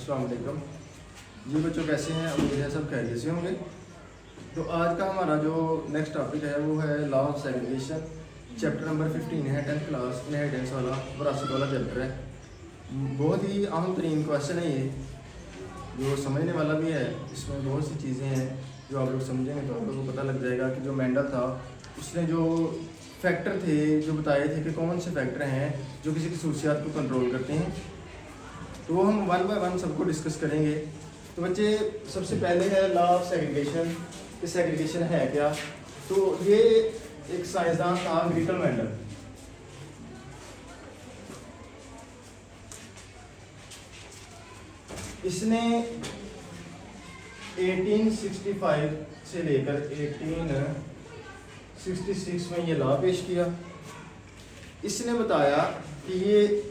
अस्सलाम वालेकुम जी बच्चों, कैसे हैं? उम्मीद है सब खैरियत से होंगे। तो आज का हमारा जो नेक्स्ट टॉपिक है वो है law of segregation. Chapter number 15 है, 10th क्लास इनहेरिटेंस वाला, विरासत वाला चैप्टर है। बहुत ही अहम तरीन क्वेश्चन है ये, जो समझने वाला भी है। इसमें बहुत सी चीज़ें हैं जो आप लोग समझेंगे तो आप लोगों को पता लग जाएगा कि जो मेंडल था उसने जो फैक्टर थे जो बताए थे कि कौन से फैक्टर हैं जो किसी खसूसियात को कंट्रोल करते हैं, तो वो हम वन बाय वन सबको डिस्कस करेंगे। तो बच्चे, सबसे पहले है लॉ ऑफ सेग्रीगेशन कि सेग्रीगेशन है क्या। तो ये एक साइंसदान था ग्रीटल मेंडल। इसने 1865 से लेकर 1866 में ये लॉ पेश किया। इसने बताया कि ये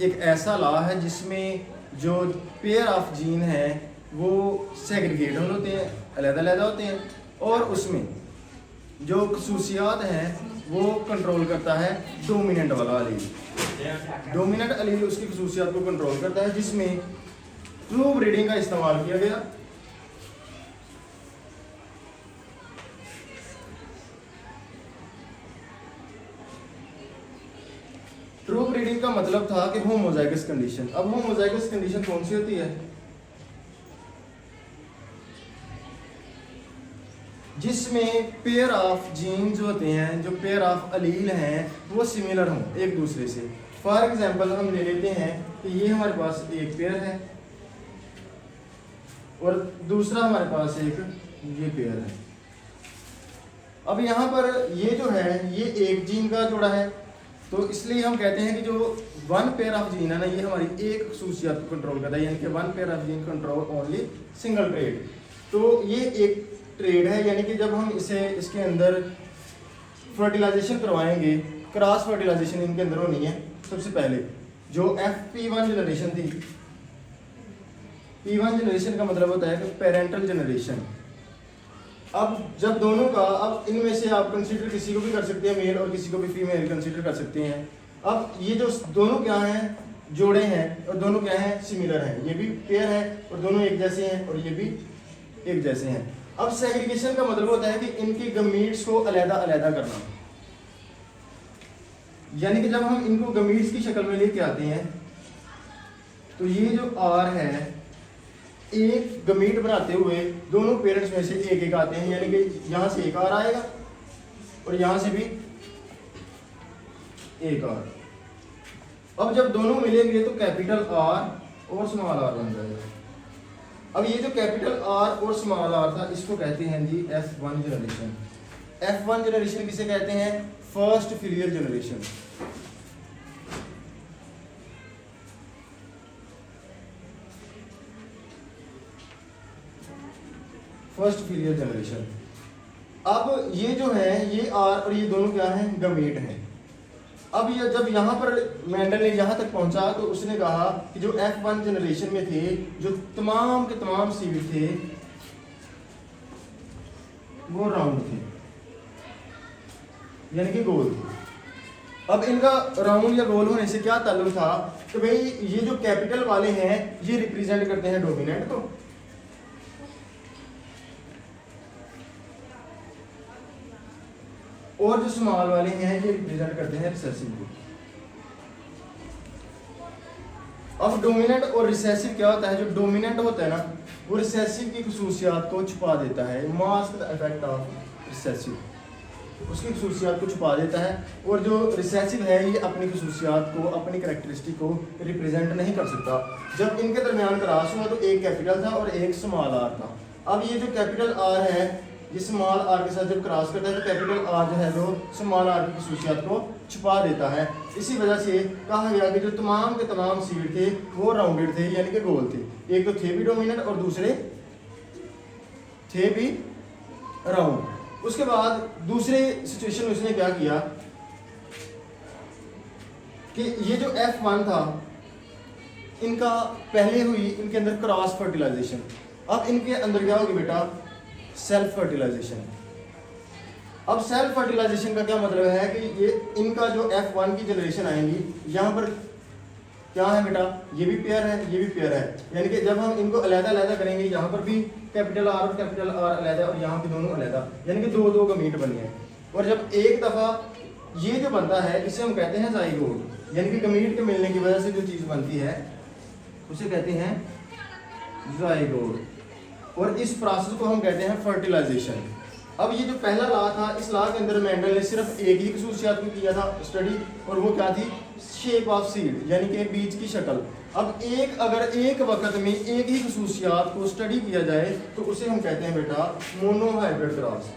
एक ऐसा लॉ है जिसमें जो पेयर ऑफ जीन है वो सेग्रीगेट होते हैं, अलग-अलग होते हैं, और उसमें जो खसूसियात हैं वो कंट्रोल करता है डोमिनेंट वाला अलील। डोमिनेंट अलील उसकी खसूसियात को कंट्रोल करता है, जिसमें ट्रू ब्रीडिंग का इस्तेमाल किया गया। ट्रू ब्रीडिंग का मतलब था कि होमोजाइगस कंडीशन। अब होमोजाइगस कंडीशन कौन सी होती है? जिसमें पेयर ऑफ जीन्स होते हैं, जो पेयर ऑफ अलील हैं वो सिमिलर हों एक दूसरे से। फॉर एग्जांपल हम ले लेते हैं कि ये हमारे पास एक पेयर है और दूसरा हमारे पास एक ये पेयर है। अब यहाँ पर ये जो है ये एक जीन का जोड़ा है, तो इसलिए हम कहते हैं कि जो वन पेयर ऑफ जीन है ना, ये हमारी एक खसूसियत को कंट्रोल करता है, यानी कि one pair of gene control only single trade. तो ये एक ट्रेड है, यानी कि जब हम इसके अंदर फर्टिलाइजेशन करवाएंगे, क्रॉस फर्टिलाइजेशन इनके अंदर होनी है। सबसे पहले जो FP1 जनरेशन थी, P1 जनरेशन का मतलब होता है कि पेरेंटल जनरेशन। अब जब दोनों का, अब इनमें से आप कंसीडर किसी को भी कर सकते हैं, मेल, और किसी को भी फीमेल कंसीडर कर सकते हैं। अब ये जो दोनों क्या हैं, जोड़े हैं, और दोनों क्या हैं, सिमिलर हैं। ये भी पेयर है और दोनों एक जैसे हैं, और ये भी एक जैसे हैं। अब सेग्रीगेशन का मतलब होता है कि इनकी गमीट्स को अलग-अलग करना, यानी कि जब हम इनको गमीट्स की शक्ल में लेके आते हैं तो ये जो R है, एक गमीट बनाते हुए दोनों पेरेंट्स में से एक एक आते हैं, यानी कि यहां से एक R आएगा और यहां से भी एक R। अब जब दोनों मिलेंगे तो कैपिटल R और स्मॉल r बन जाएगा। अब ये जो कैपिटल R और स्मॉल r था, इसको कहते हैं जी F1 जनरेशन। F1 जनरेशन किसे कहते हैं? First filial generation. First filial generation. अब ये जो है ये R और ये दोनों क्या हैं, गमीट हैं। अब ये जब यहाँ पर मेंडल ने यहाँ तक पहुँचा तो उसने कहा कि जो F1 जनरेशन में थे, जो तमाम के तमाम सीड थे वो राउंड थे, यानी कि गोल थे। अब इनका राउंड या गोल होने से क्या ताल्लुक था कि भाई ये जो कैपिटल वाले हैं ये रिप्रेजेंट करते हैं डोमिनेंट को, और जो स्मॉल वाले हैं ये रिप्रेजेंट करते हैं रिसेसिव को। अब डोमिनेंट और रिसेसिव क्या होता है? जो डोमिनेंट होता है ना, वो रिसेसिव की खसूसियात को छुपा देता है। Mask the effect of recessive, उसकी खसूसियात को छुपा देता है। और जो रिसेसिव है ये अपनी खसूसियात को, अपनी करैक्टरिस्टिक को रिप्रेजेंट नहीं कर सकता। जब इनके दरमियान क्रॉस हुआ तो एक कैपिटल था और एक स्मॉल r था। अब ये जो कैपिटल R है ये स्मॉल r के साथ जब क्रॉस करता है तो कैपिटल R जो है वो स्मॉल r की खसूसियात को छुपा देता है। इसी वजह से कहा गया कि जो तमाम के तमाम सीड थे वो राउंडेड थे, यानी कि गोल थे। एक तो थे भी डोमिनेंट और दूसरे थे भी राउंड। उसके बाद दूसरे सिचुएशन में उसने क्या किया कि ये जो F1 था, इनका पहले हुई इनके अंदर क्रॉस फर्टिलाइजेशन। अब इनके अंदर क्या होगी बेटा? Self fertilization. अब सेल्फ फर्टिलाइजेशन का क्या मतलब है कि ये इनका जो F1 की जनरेशन आएंगी, यहाँ पर क्या है बेटा, ये भी पेयर है, ये भी पेयर है, यानी कि जब हम इनको अलग-अलग करेंगे, यहाँ पर भी कैपिटल आर और कैपिटल आर अलग और यहाँ पे दोनों अलग, यानी कि दो दो गमीट बने हैं। और जब एक दफ़ा ये जो बनता है इसे हम कहते हैं जाइगोट, यानी कि गमीट के मिलने की वजह से जो चीज़ बनती है उसे कहते हैं जाइगोट। और इस प्रोसेस को हम कहते हैं फर्टिलाइजेशन। अब ये जो पहला लॉ था, इस लॉ के अंदर मेंडल ने सिर्फ एक ही खसूसियात को किया था स्टडी, और वो क्या थी, शेप ऑफ सीड, यानी कि बीज की शक्ल। अब अगर एक वक्त में एक ही खसूसियात को स्टडी किया जाए तो उसे हम कहते हैं बेटा monohybrid cross.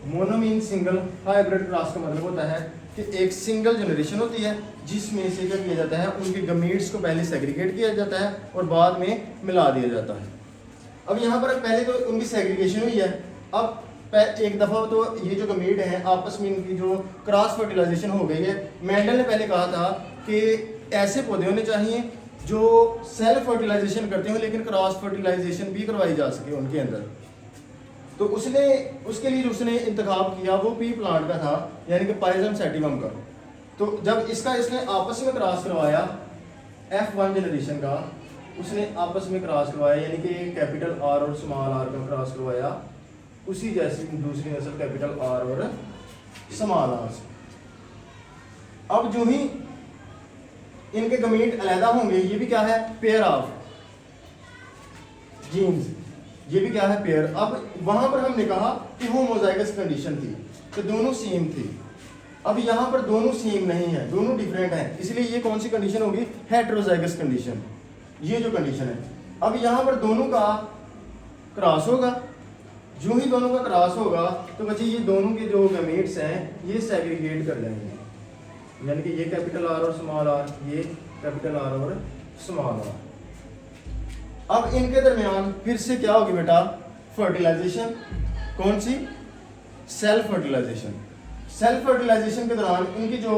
Mono mean single, hybrid cross का मतलब होता है कि एक सिंगल जनरेशन होती है जिसमें से क्या किया जाता है, उनके गमीट्स को पहले सेग्रीगेट किया जाता है और बाद में मिला दिया जाता है। अब यहाँ पर पहले तो उनकी सेग्रीगेशन हुई है, अब एक दफ़ा तो ये जो गमीट हैं आपस में इनकी जो क्रॉस फर्टिलाइजेशन हो गई है। मेंडल ने पहले कहा था कि ऐसे पौधे होने चाहिए जो सेल्फ फर्टिलाइजेशन करते हो लेकिन क्रॉस फर्टिलाइजेशन भी करवाई जा सके उनके अंदर। तो उसके लिए जो उसने इंतखाब किया वो पी प्लांट का था, यानी कि पाइजम सैटिवम का। तो जब इसने आपस में क्रॉस करवाया F1 जनरेशन का, उसने आपस में क्रॉस करवाया, यानी कि कैपिटल आर और स्मॉल आर का क्रॉस करवाया, उसी जैसी दूसरी नस्ल कैपिटल आर और स्मॉल आर से। अब जो ही इनके गमीट अलहदा होंगे, ये भी क्या है, पेयर ऑफ जीन्स, ये भी क्या है, पेयर। अब वहां पर हमने कहा कि होमोजाइगस कंडीशन थी, तो दोनों सेम थी। अब यहाँ पर दोनों सेम नहीं है, दोनों डिफरेंट हैं, इसलिए ये कौन सी कंडीशन होगी, हेटेरोजाइगस कंडीशन, ये जो कंडीशन है। अब यहाँ पर दोनों का क्रॉस होगा, जो ही दोनों का क्रॉस होगा तो बच्चे ये दोनों के जो गमीट्स हैं ये सेग्रीगेट कर जाएंगे, यानी कि ये कैपिटल आर और स्मॉल आर, ये कैपिटल आर और स्मॉल आर। अब इनके दरमियान फिर से क्या होगी बेटा, फर्टिलाइजेशन। कौन सी, सेल्फ फर्टिलाइजेशन। सेल्फ फर्टिलाइजेशन के दौरान इनकी जो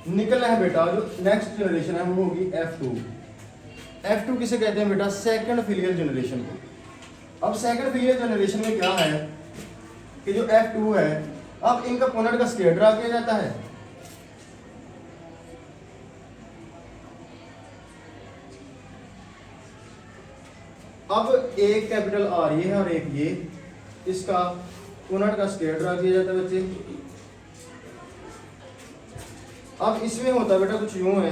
निकलना है बेटा, जो नेक्स्ट जनरेशन है वो होगी F2। F2 किसे कहते हैं बेटा, सेकंड फिलियल जनरेशन को। अब सेकंड फिलियल जनरेशन में क्या है कि जो F2 है, अब इनका पोनेट का स्केयर ड्रा किया जाता है। अब एक कैपिटल आर ये है और एक ये, इसका पोनेट का स्केयर ड्रा किया जाता है बच्चे। अब इसमें होता बेटा कुछ यूं है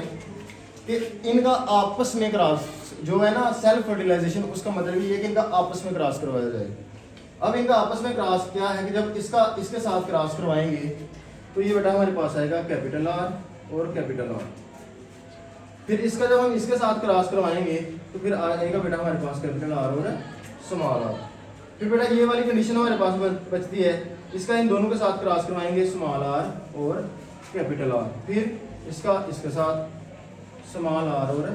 कि इनका आपस में क्रॉस जो है ना, सेल्फ फर्टिलाइजेशन, उसका मतलब ये है कि इनका आपस में क्रॉस करवाया जाए। अब इनका आपस में क्रॉस क्या है कि जब इसके साथ क्रॉस करवाएंगे तो ये बेटा हमारे पास आएगा कैपिटल आर और कैपिटल आर। फिर इसका जब हम इसके साथ क्रॉस करवाएंगे तो फिर आएगा बेटा हमारे पास कैपिटल आर और स्मॉल आर। फिर बेटा ये वाली कंडीशन हमारे पास बचती है, इसका इन दोनों के साथ क्रॉस करवाएंगे स्मॉल आर और कैपिटल आर, फिर इसका इसके साथ स्मॉल आर और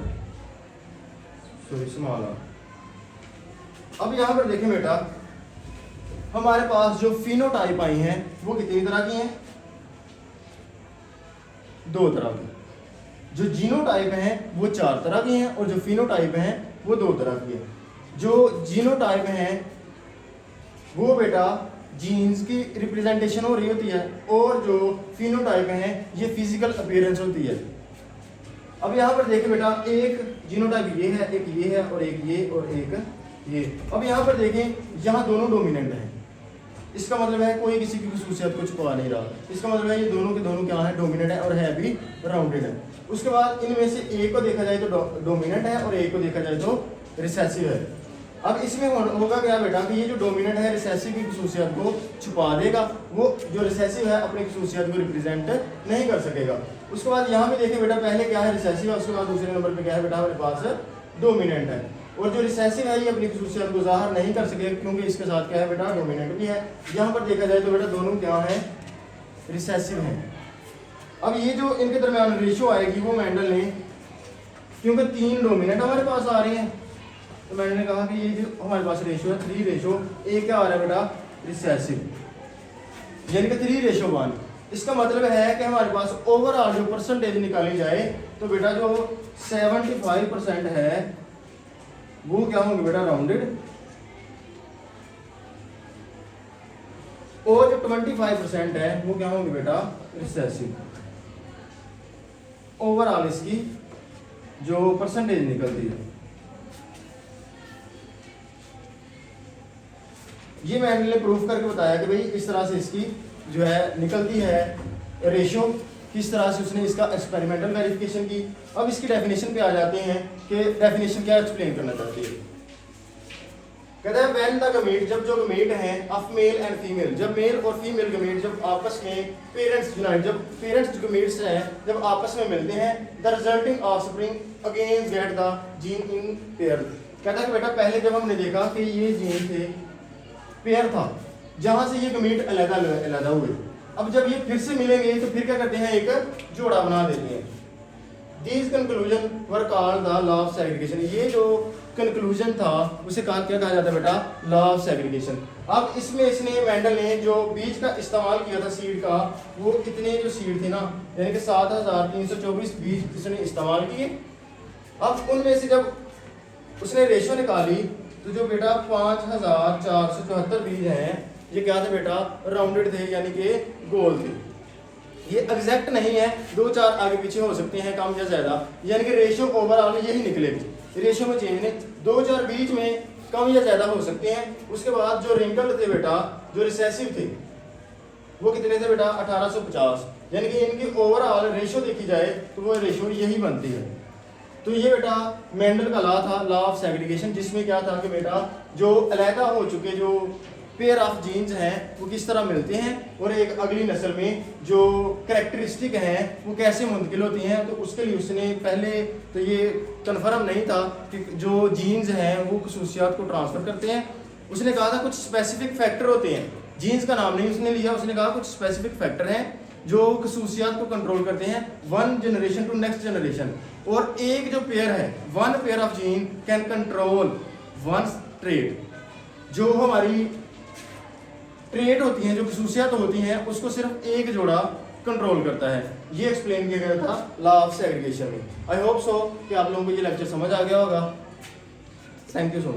स्मॉल आर। अब यहाँ पर देखें बेटा, हमारे पास जो फिनोटाइप आई हैं वो कितनी तरह की हैं, दो तरह की। जो जीनोटाइप हैं वो 4 तरह की हैं और जो फिनोटाइप हैं वो 2 तरह की हैं। जो जीनोटाइप हैं वो बेटा जीन्स की रिप्रेजेंटेशन हो रही होती है और जो फिनोटाइप हैं ये फिजिकल अपीयरेंस होती है। अब यहाँ पर देखिए बेटा, एक जीनोटाइप ये है, एक ये है और एक ये और एक ये। अब यहाँ पर देखें, यहाँ दोनों डोमिनेंट हैं, इसका मतलब है कोई किसी की खसूसियत को छुपा नहीं रहा। इसका मतलब है ये दोनों के दोनों क्या है, डोमिनेंट है और है भी राउंडेड है। उसके बाद इनमें से एक को देखा जाए तो डोमिनेंट है और एक को देखा जाए तो रिसेसिव है। अब इसमें होगा क्या बेटा कि ये जो डोमिनेंट है रिसेसिव की खसूसियत को छुपा देगा, वो जो रिसेसिव है अपनी खसूसियत को रिप्रेजेंट नहीं कर सकेगा। उसके बाद यहाँ पे देखिए बेटा, पहले क्या है, रिसेसिव है, उसके बाद दूसरे नंबर पे क्या है बेटा, हमारे पास डोमिनेंट है। और जो रिसेसिव है ये अपनी खसूसियत को ज़ाहिर नहीं कर सके क्योंकि इसके साथ क्या है बेटा, डोमिनेंट भी है। यहाँ पर देखा जाए तो बेटा दोनों क्या है, रिसेसिव हैं। अब ये जो इनके दरमियान रेशो आएगी वो मेंडल ने, क्योंकि 3 डोमिनेंट हमारे पास आ रहे हैं तो मैंने ने कहा कि ये जो हमारे पास रेशो है 3 रेशो, एक क्या आ रहा है बेटा, रिसेसिव, यानी कि 3:1। इसका मतलब है कि हमारे पास ओवरऑल जो परसेंटेज निकाली जाए तो बेटा जो 75% है वो क्या होंगे बेटा, राउंडेड, 25% है वो क्या होंगे बेटा, रिसेसिव। ओवरऑल इसकी जो परसेंटेज निकलती है, ये मैंने प्रूफ करके बताया कि भाई इस तरह से इसकी जो है निकलती है रेशियो, किस तरह से उसने इसका एक्सपेरिमेंटल वेरिफिकेशन की। अब इसकी डेफिनेशन पे आ जाते हैं कि डेफिनेशन क्या एक्सप्लेन करना चाहती है। कहता है व्हेन द गमीट, जब जो गमीट हैं ऑफ मेल एंड फीमेल, जब मेल और फीमेल गमीट जब आपस में पेरेंट्स यूनाइट, जब पेरेंट्स गमीट्स हैं जब आपस में मिलते हैं, the resulting offspring again get the gene in pair. कहता है कि बेटा पहले जब हमने देखा कि ये जीन थे पेयर था, जहां से ये गमीट अलग हुए, अब जब ये फिर से मिलेंगे तो फिर क्या करते हैं, एक जोड़ा बना देते हैं। These conclusion were called the law of segregation। ये जो कंक्लूजन था उसे क्या कहा जाता है बेटा, लॉ ऑफ सेग्रीगेशन। अब इसमें इसने मेंडल ने जो बीज का इस्तेमाल किया था सीड का, वो कितने जो सीड थे ना, यानी कि 7324 बीज इसने इस्तेमाल किए। अब उनमें से जब उसने रेशो निकाली तो जो बेटा 5474 बीज हैं, ये क्या थे बेटा, राउंडेड थे यानी कि गोल थे। ये एग्जैक्ट नहीं है, 2-4 आगे पीछे हो सकते हैं, कम या ज्यादा, यानी कि रेशियो ओवरऑल यही निकलेगी। रेशियो में चेंज नहीं, 2-4 बीच में कम या ज्यादा हो सकते हैं। उसके बाद जो रिंकल थे बेटा, जो रिसेसिव थे, वो कितने थे बेटा, 1850, यानी कि इनकी ओवरऑल रेशियो देखी जाए तो वो रेशियो यही बनती है। तो ये बेटा मेंडल का लॉ था, लॉ ऑफ सेग्रीगेशन, जिसमें क्या था कि बेटा जो अलहदा हो चुके जो पेयर ऑफ जीन्स हैं वो किस तरह मिलते हैं और एक अगली नस्ल में जो कैरेक्टरिस्टिक हैं वो कैसे मुंतकिल होती हैं। तो उसके लिए उसने पहले तो ये कन्फर्म नहीं था कि जो जीन्स हैं वो खसूसियात को ट्रांसफ़र करते हैं। उसने कहा था कुछ स्पेसिफिक फैक्टर होते हैं, जीन्स का नाम नहीं उसने लिया, उसने कहा कुछ स्पेसिफिक फैक्टर हैं जो खसूसियात को कंट्रोल करते हैं one generation to next generation. और एक जो पेयर है, one pair of gene can control one trait, जो हमारी ट्रेट होती हैं, जो खसूसियात होती हैं, उसको सिर्फ एक जोड़ा कंट्रोल करता है। ये एक्सप्लेन किया गया था लॉ ऑफ सेग्रीगेशन में। आई होप सो कि आप लोगों को ये लेक्चर समझ आ गया होगा। Thank you so much.